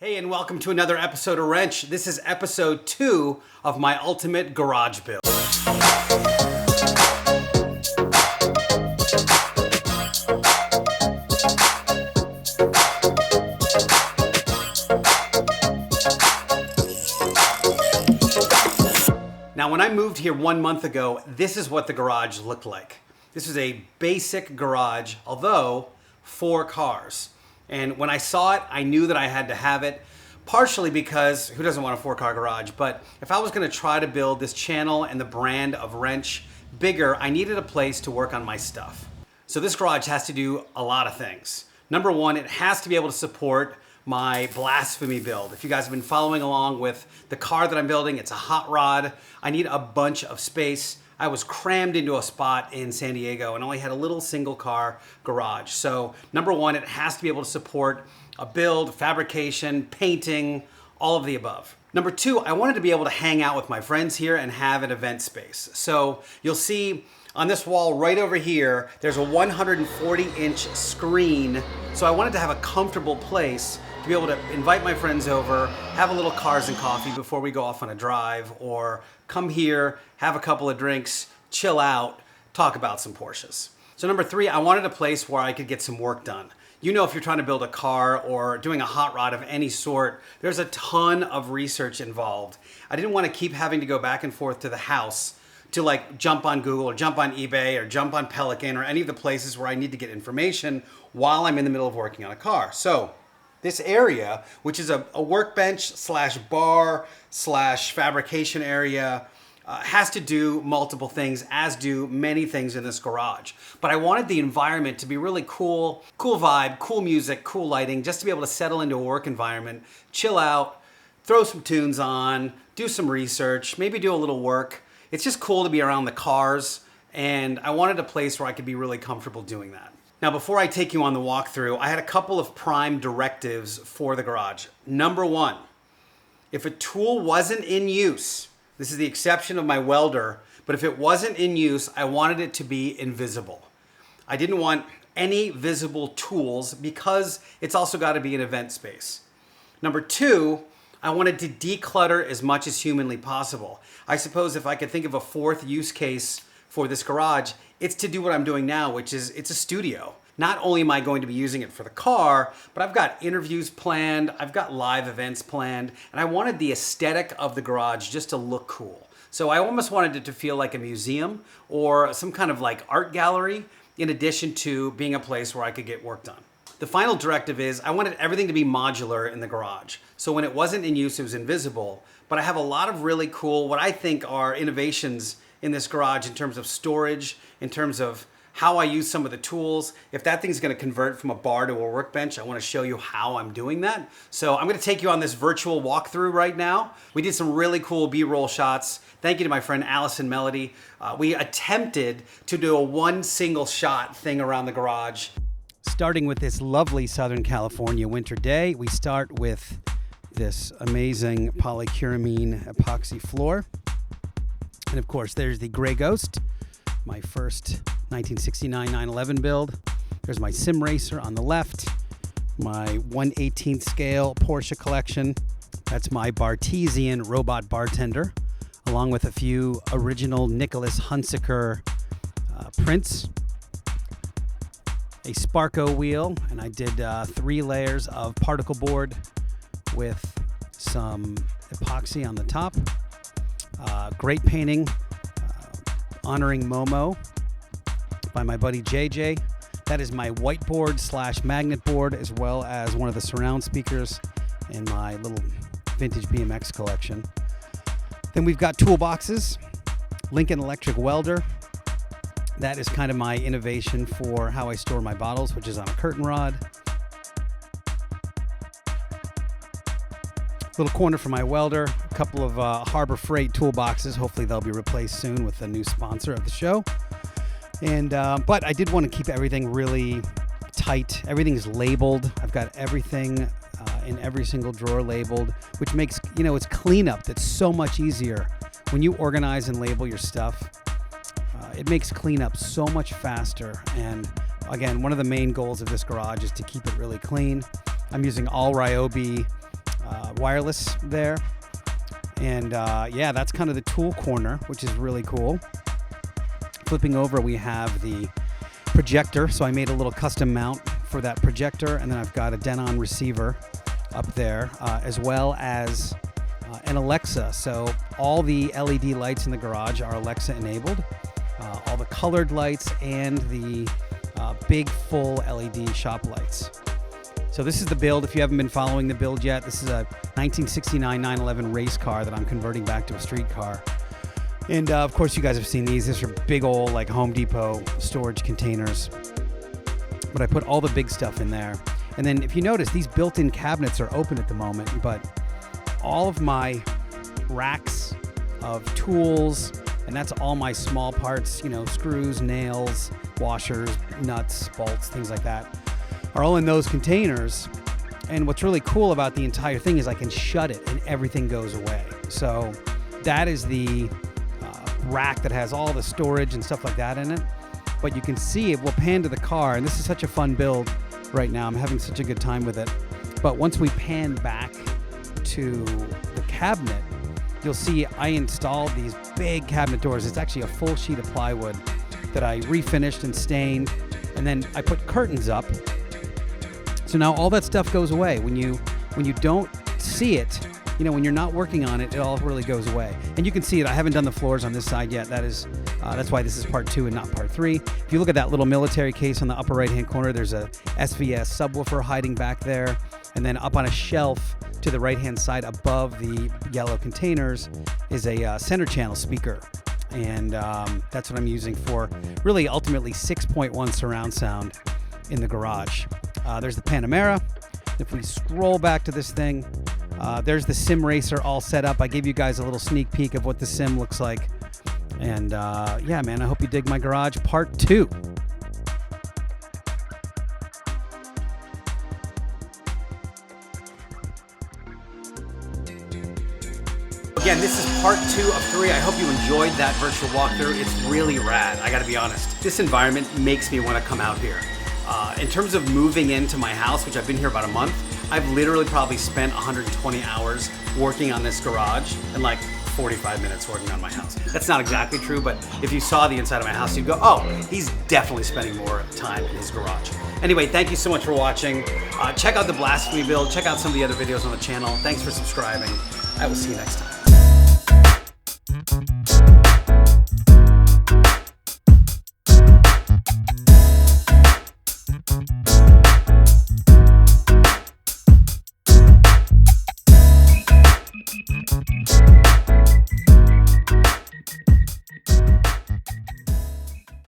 Hey, and welcome to another episode of Rennch. This is episode 2 of my ultimate garage build. Now, when I moved here 1 month ago, this is what the garage looked like. This is a basic garage, although 4 cars. And when I saw it, I knew that I had to have it, partially because who doesn't want a 4-car garage? But if I was gonna try to build this channel and the brand of Rennch bigger, I needed a place to work on my stuff. So this garage has to do a lot of things. Number 1, it has to be able to support my blasphemy build. If you guys have been following along with the car that I'm building, it's a hot rod. I need a bunch of space. I was crammed into a spot in San Diego and only had a little single car garage. So number 1, it has to be able to support a build, fabrication, painting, all of the above. Number 2, I wanted to be able to hang out with my friends here and have an event space. So you'll see on this wall right over here, there's a 140-inch screen. So I wanted to have a comfortable place to be able to invite my friends over, have a little cars and coffee before we go off on a drive, or come here, have a couple of drinks, chill out, talk about some Porsches. So number 3, I wanted a place where I could get some work done. You know, if you're trying to build a car or doing a hot rod of any sort, there's a ton of research involved. I didn't want to keep having to go back and forth to the house to like jump on Google or jump on eBay or jump on Pelican or any of the places where I need to get information while I'm in the middle of working on a car. So this area, which is a workbench slash bar slash fabrication area, has to do multiple things, as do many things in this garage. But I wanted the environment to be really cool, cool vibe, cool music, cool lighting, just to be able to settle into a work environment, chill out, throw some tunes on, do some research, maybe do a little work. It's just cool to be around the cars, and I wanted a place where I could be really comfortable doing that. Now, before I take you on the walkthrough, I had a couple of prime directives for the garage. Number 1, if a tool wasn't in use, this is the exception of my welder, but if it wasn't in use, I wanted it to be invisible. I didn't want any visible tools because it's also got to be an event space. Number 2, I wanted to declutter as much as humanly possible. I suppose if I could think of a 4th use case for this garage, it's to do what I'm doing now, which is it's a studio. Not only am I going to be using it for the car, but I've got interviews planned, I've got live events planned, and I wanted the aesthetic of the garage just to look cool. So I almost wanted it to feel like a museum or some kind of like art gallery, in addition to being a place where I could get work done. The final directive is I wanted everything to be modular in the garage. So when it wasn't in use, it was invisible. But I have a lot of really cool, what I think are innovations in this garage in terms of storage, in terms of how I use some of the tools. If that thing's gonna convert from a bar to a workbench, I wanna show you how I'm doing that. So I'm gonna take you on this virtual walkthrough right now. We did some really cool B-roll shots. Thank you to my friend Allison Melody. We attempted to do a 1 single shot thing around the garage. Starting with this lovely Southern California winter day, we start with this amazing polycuramine epoxy floor. And of course, there's the Gray Ghost, my first 1969 911 build. There's my Sim Racer on the left, my 1/18th scale Porsche collection. That's my Bartesian robot bartender, along with a few original Nicholas Hunsaker prints. A Sparco wheel, and I did 3 layers of particle board with some epoxy on the top. Great painting, honoring Momo by my buddy JJ. That is my whiteboard slash magnet board, as well as one of the surround speakers in my little vintage BMX collection. Then we've got toolboxes, Lincoln Electric Welder. That is kind of my innovation for how I store my bottles, which is on a curtain rod. Little corner for my welder, a couple of Harbor Freight toolboxes. Hopefully they'll be replaced soon with a new sponsor of the show. And but I did want to keep everything really tight. Everything's labeled. I've got everything in every single drawer labeled, which makes, you know, it's cleanup that's so much easier when you organize and label your stuff. It makes cleanup so much faster. And again, one of the main goals of this garage is to keep it really clean. I'm using all Ryobi wireless there. And yeah, that's kind of the tool corner, which is really cool. Flipping over, we have the projector. So I made a little custom mount for that projector, and then I've got a Denon receiver up there, as well as an Alexa. So all the LED lights in the garage are Alexa enabled. All the colored lights and the big full LED shop lights. So this is the build. If you haven't been following the build yet, this is a 1969 911 race car that I'm converting back to a street car. And of course, you guys have seen these. These are big old like Home Depot storage containers. But I put all the big stuff in there. And then if you notice, these built-in cabinets are open at the moment, but all of my racks of tools, and that's all my small parts, you know, screws, nails, washers, nuts, bolts, things like that, are all in those containers. And what's really cool about the entire thing is I can shut it and everything goes away. So that is the rack that has all the storage and stuff like that in it. But you can see it will pan to the car, and this is such a fun build right now. I'm having such a good time with it. But once we pan back to the cabinet, you'll see I installed these big cabinet doors. It's actually a full sheet of plywood that I refinished and stained, and then I put curtains up. So now all that stuff goes away. When you don't see it, you know, when you're not working on it, it all really goes away. And you can see it. I haven't done the floors on this side yet. That's why this is part 2 and not part 3. If you look at that little military case on the upper right-hand corner, there's a SVS subwoofer hiding back there. And then up on a shelf to the right-hand side above the yellow containers is a center channel speaker. And that's what I'm using for really ultimately 6.1 surround sound in the garage. There's the Panamera. If we scroll back to this thing, there's the sim racer all set up. I gave you guys a little sneak peek of what the sim looks like. And yeah, man, I hope you dig my garage part 2. Again, this is part 2 of 3. I hope you enjoyed that virtual walkthrough. It's really rad, I gotta be honest. This environment makes me wanna come out here. In terms of moving into my house, which I've been here about a month, I've literally probably spent 120 hours working on this garage and like 45 minutes working on my house. That's not exactly true, but if you saw the inside of my house, you'd go, oh, he's definitely spending more time in his garage. Anyway, thank you so much for watching. Check out the Blasphemy build. Check out some of the other videos on the channel. Thanks for subscribing. I will see you next time.